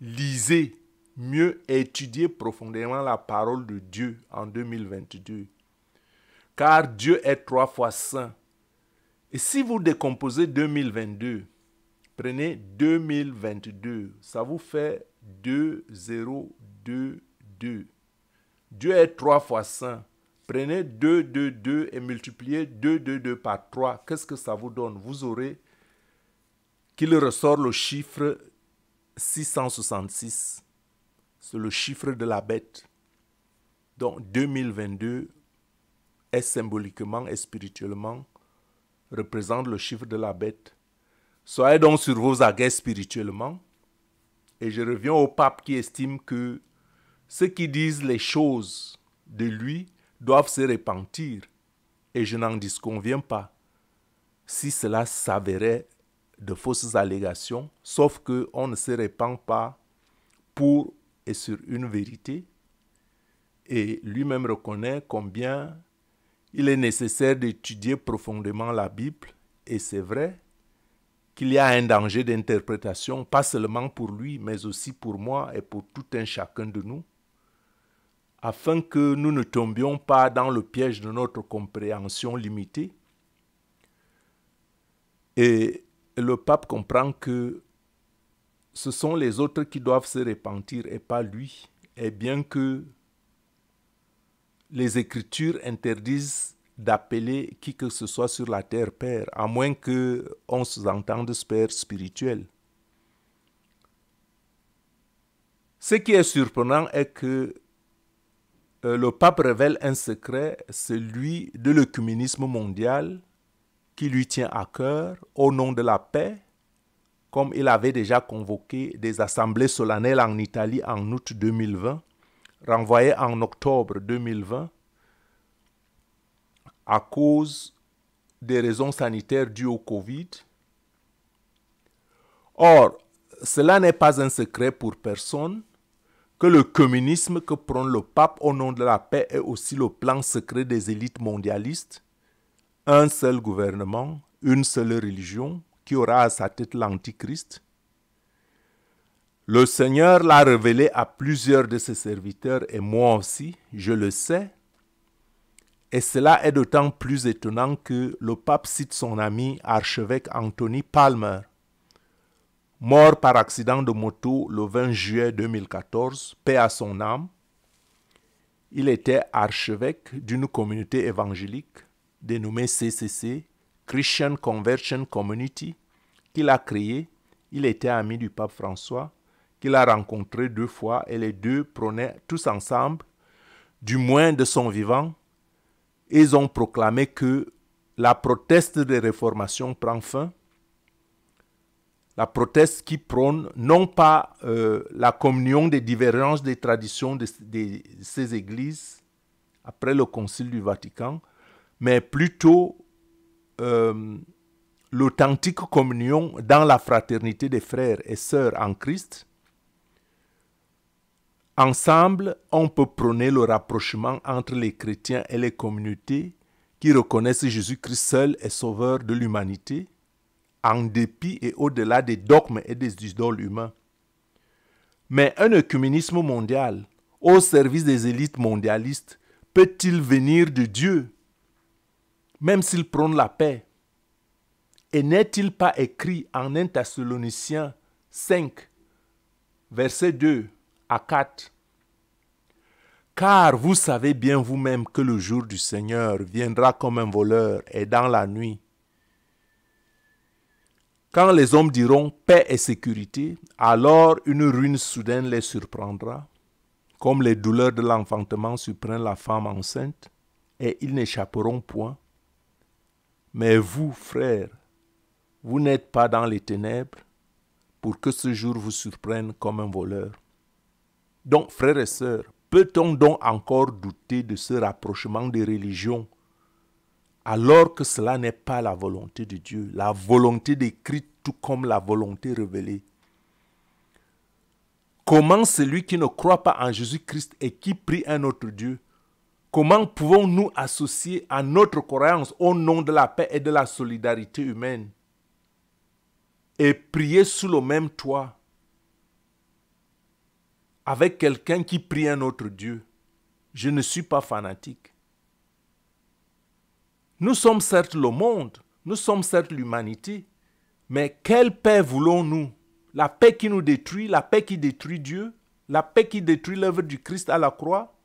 Lisez, mieux étudiez profondément la parole de Dieu en 2022. Car Dieu est 3 fois saint. Et si vous décomposez 2022, prenez 2022, ça vous fait 2, 0, 2, 2. Dieu est 3 fois saint. Prenez 2, 2, 2 et multipliez 2, 2, 2 par 3. Qu'est-ce que ça vous donne? Vous aurez qu'il ressort le chiffre 666. C'est le chiffre de la bête. Donc 2022 est symboliquement et spirituellement représente le chiffre de la bête. Soyez donc sur vos aguets spirituellement. Et je reviens au pape qui estime que ceux qui disent les choses de lui doivent se repentir. Et je n'en disconviens pas. Si cela s'avérait de fausses allégations, sauf qu'on ne se répand pas pour et sur une vérité. Et lui-même reconnaît combien il est nécessaire d'étudier profondément la Bible, et c'est vrai qu'il y a un danger d'interprétation, pas seulement pour lui, mais aussi pour moi et pour tout un chacun de nous, afin que nous ne tombions pas dans le piège de notre compréhension limitée. Et le pape comprend que ce sont les autres qui doivent se repentir et pas lui, et bien que les Écritures interdisent d'appeler qui que ce soit sur la terre père, à moins qu'on sous-entende père spirituel. Ce qui est surprenant est que le pape révèle un secret, celui de l'œcuménisme mondial, qui lui tient à cœur au nom de la paix, comme il avait déjà convoqué des assemblées solennelles en Italie en août 2020, renvoyées en octobre 2020, à cause des raisons sanitaires dues au Covid. Or, cela n'est pas un secret pour personne que le communisme que prône le pape au nom de la paix est aussi le plan secret des élites mondialistes. Un seul gouvernement, une seule religion qui aura à sa tête l'Antichrist. Le Seigneur l'a révélé à plusieurs de ses serviteurs et moi aussi, je le sais. Et cela est d'autant plus étonnant que le pape cite son ami archevêque Anthony Palmer, mort par accident de moto le 20 juillet 2014, paix à son âme. Il était archevêque d'une communauté évangélique dénommée CCC, Christian Conversion Community, qu'il a créée. Il était ami du pape François, qu'il a rencontré 2 fois et les deux prônaient tous ensemble, du moins de son vivant. Ils ont proclamé que la proteste des réformations prend fin. La proteste qui prône non pas la communion des divergences des traditions de ces églises après le Concile du Vatican, mais plutôt l'authentique communion dans la fraternité des frères et sœurs en Christ. Ensemble, on peut prôner le rapprochement entre les chrétiens et les communautés qui reconnaissent Jésus-Christ seul et sauveur de l'humanité, en dépit et au-delà des dogmes et des idoles humains. Mais un œcuménisme mondial, au service des élites mondialistes, peut-il venir de Dieu, même s'il prône la paix? Et n'est-il pas écrit en 1 Thessaloniciens 5, versets 2 à 4. Car vous savez bien vous-même que le jour du Seigneur viendra comme un voleur et dans la nuit. Quand les hommes diront paix et sécurité, alors une ruine soudaine les surprendra, comme les douleurs de l'enfantement surprennent la femme enceinte, et ils n'échapperont point. Mais vous, frères, vous n'êtes pas dans les ténèbres pour que ce jour vous surprenne comme un voleur. Donc, frères et sœurs, peut-on donc encore douter de ce rapprochement des religions alors que cela n'est pas la volonté de Dieu, la volonté décrite tout comme la volonté révélée? Comment celui qui ne croit pas en Jésus-Christ et qui prie un autre Dieu, comment pouvons-nous associer à notre croyance au nom de la paix et de la solidarité humaine et prier sous le même toit avec quelqu'un qui prie un autre Dieu? Je ne suis pas fanatique. Nous sommes certes le monde, nous sommes certes l'humanité, mais quelle paix voulons-nous? La paix qui nous détruit, la paix qui détruit Dieu, la paix qui détruit l'œuvre du Christ à la croix?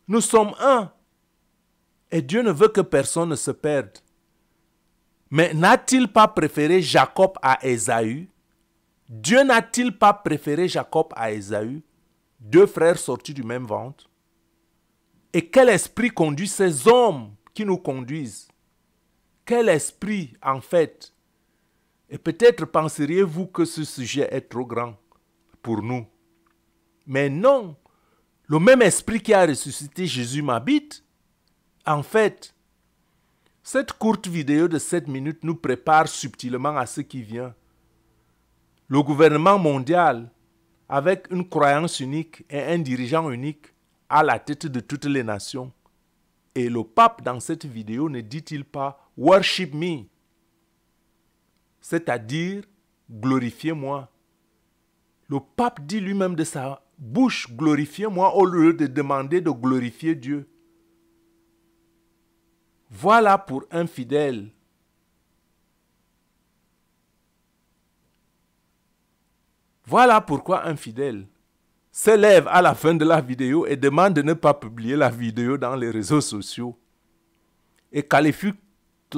Nous sommes un. Et Dieu ne veut que personne ne se perde. Mais n'a-t-il pas préféré Jacob à Ésaü? Dieu n'a-t-il pas préféré Jacob à Ésaü, deux frères sortis du même ventre? Et quel esprit conduit ces hommes qui nous conduisent? Quel esprit, en fait? Et peut-être penseriez-vous que ce sujet est trop grand pour nous. Mais non, le même esprit qui a ressuscité Jésus m'habite. En fait, cette courte vidéo de 7 minutes nous prépare subtilement à ce qui vient. Le gouvernement mondial, avec une croyance unique et un dirigeant unique, à la tête de toutes les nations. Et le pape, dans cette vidéo, ne dit-il pas « Worship me », c'est-à-dire « glorifiez-moi ». Le pape dit lui-même de sa bouche « glorifiez-moi » au lieu de demander de glorifier Dieu. Voilà pour un fidèle. Voilà pourquoi un fidèle se lève à la fin de la vidéo et demande de ne pas publier la vidéo dans les réseaux sociaux et qualifie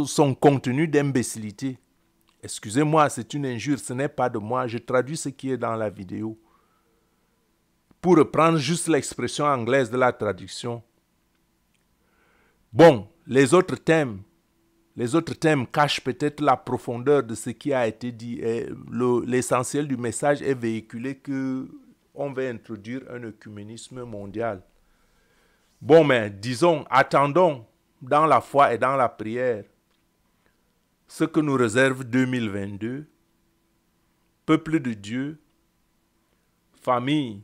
son contenu d'imbécilité. Excusez-moi, c'est une injure, ce n'est pas de moi, je traduis ce qui est dans la vidéo. Pour reprendre juste l'expression anglaise de la traduction. Bon, les autres thèmes cachent peut-être la profondeur de ce qui a été dit et l'essentiel du message est véhiculé que on va introduire un œcuménisme mondial. Bon, mais disons, attendons dans la foi et dans la prière ce que nous réserve 2022, peuple de Dieu, famille.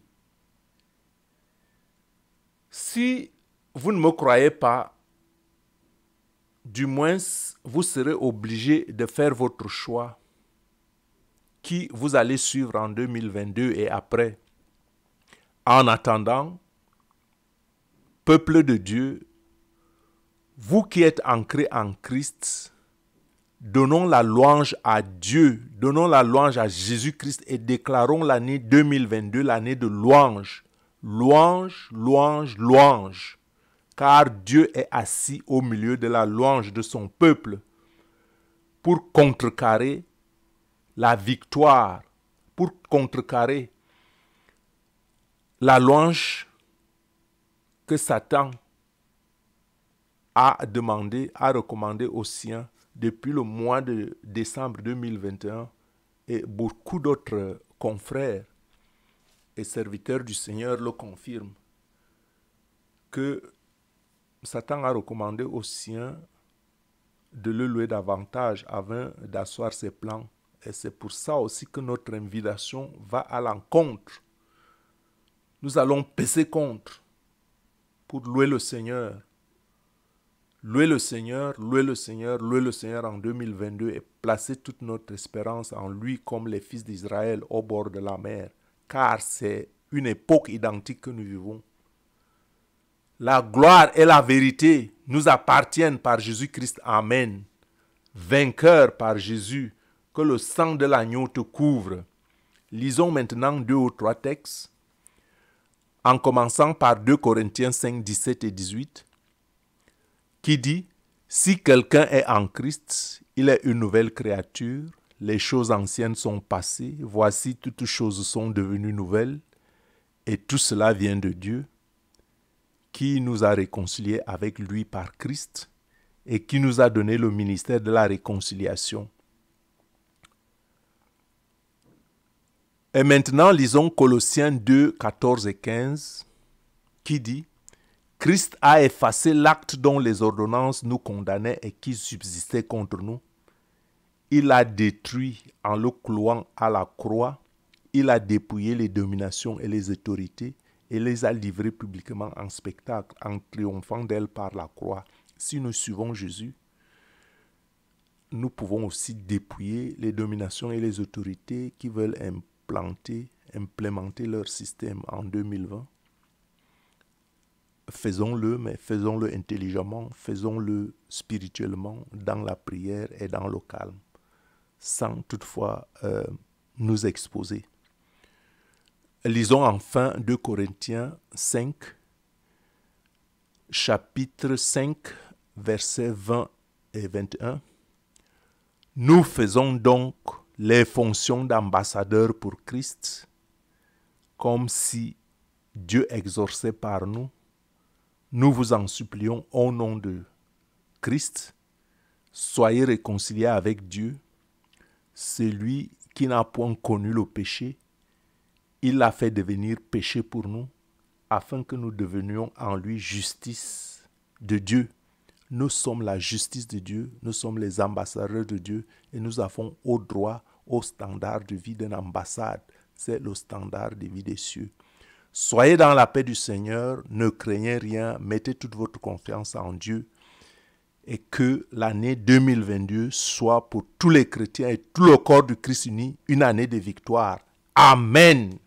Si vous ne me croyez pas, du moins vous serez obligé de faire votre choix qui vous allez suivre en 2022 et après. En attendant, peuple de Dieu, vous qui êtes ancrés en Christ, donnons la louange à Dieu, donnons la louange à Jésus-Christ et déclarons l'année 2022 l'année de louange. Louange, louange, louange. Car Dieu est assis au milieu de la louange de son peuple pour contrecarrer la victoire, pour contrecarrer la louange que Satan a demandé, a recommandé aux siens depuis le mois de décembre 2021 et beaucoup d'autres confrères et serviteurs du Seigneur le confirment que Satan a recommandé aux siens de le louer davantage afin d'asseoir ses plans. Et c'est pour ça aussi que notre invitation va à l'encontre. Nous allons peser contre pour louer le Seigneur. Louer le Seigneur, louer le Seigneur, louer le Seigneur en 2022 et placer toute notre espérance en lui comme les fils d'Israël au bord de la mer. Car c'est une époque identique que nous vivons. La gloire et la vérité nous appartiennent par Jésus-Christ. Amen. Vainqueur par Jésus, que le sang de l'agneau te couvre. Lisons maintenant 2 ou 3 textes, en commençant par 2 Corinthiens 5, 17 et 18, qui dit « Si quelqu'un est en Christ, il est une nouvelle créature. les choses anciennes sont passées, voici toutes choses sont devenues nouvelles, et tout cela vient de Dieu, qui nous a réconciliés avec lui par Christ, et qui nous a donné le ministère de la réconciliation. Et maintenant, lisons Colossiens 2, 14 et 15, qui dit « Christ a effacé l'acte dont les ordonnances nous condamnaient et qui subsistait contre nous. Il l'a détruit en le clouant à la croix. Il a dépouillé les dominations et les autorités et les a livrées publiquement en spectacle, en triomphant d'elles par la croix. Si nous suivons Jésus, nous pouvons aussi dépouiller les dominations et les autorités qui veulent implémenter leur système en 2020. Faisons-le, mais faisons-le intelligemment, faisons-le spirituellement, dans la prière et dans le calme, sans toutefois nous exposer. Lisons enfin 2 Corinthiens 5, chapitre 5, versets 20 et 21. Nous faisons donc les fonctions d'ambassadeurs pour Christ, comme si Dieu exauçait par nous. Nous vous en supplions au nom de Christ, soyez réconciliés avec Dieu. Celui qui n'a point connu le péché, il l'a fait devenir péché pour nous, afin que nous devenions en lui justice de Dieu. Nous sommes la justice de Dieu, nous sommes les ambassadeurs de Dieu et nous avons au droit au standard de vie d'une ambassade. C'est le standard de vie des cieux. Soyez dans la paix du Seigneur, ne craignez rien, mettez toute votre confiance en Dieu et que l'année 2022 soit pour tous les chrétiens et tout le corps du Christ uni une année de victoire. Amen.